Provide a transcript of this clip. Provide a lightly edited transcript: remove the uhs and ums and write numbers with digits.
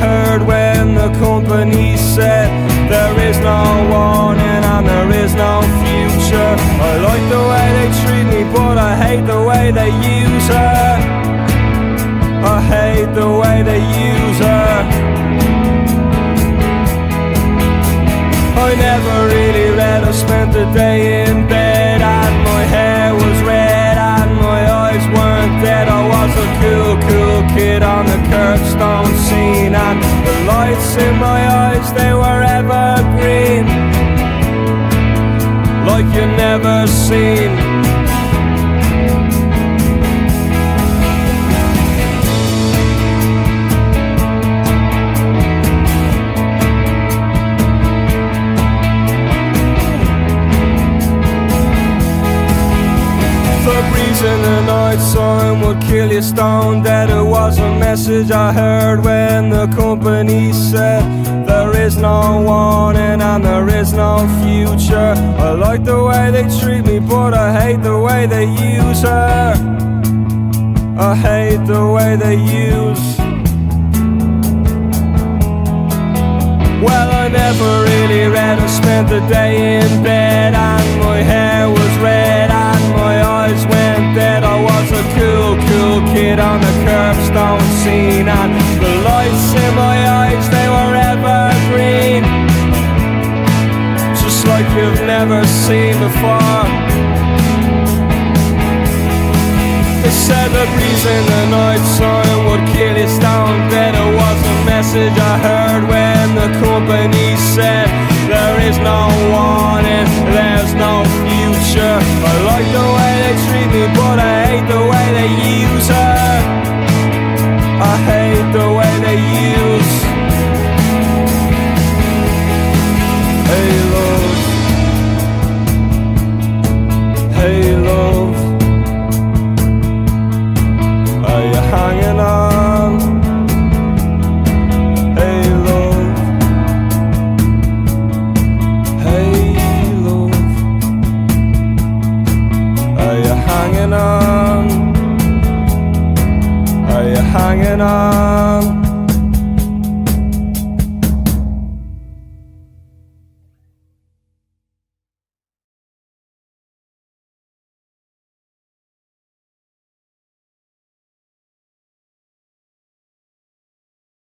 heard when the company said there is no warning and there is no future. I like the way they treat me, but I hate the way they use her. I hate the way they use her. I never really read, I spent the day in bed, and my hair was red and my eyes weren't dead. I was a cool kid on the curbstone scene, and the lights in my eyes, they were evergreen, like you never seen. The breeze in the night time would kill you stone dead. It was a message I heard when the company said there is no warning and there is no future. I like the way they treat me, but I hate the way they use her. I hate the way they use. Well, I never really read, I spent the day in bed, and my hair was red and my eyes went dead. I was a cool kid on the curbstone scene, and the lights in my eyes, they were evergreen, just like you've never seen before. They said the breeze in the night time would kill you stone dead. It was a message I heard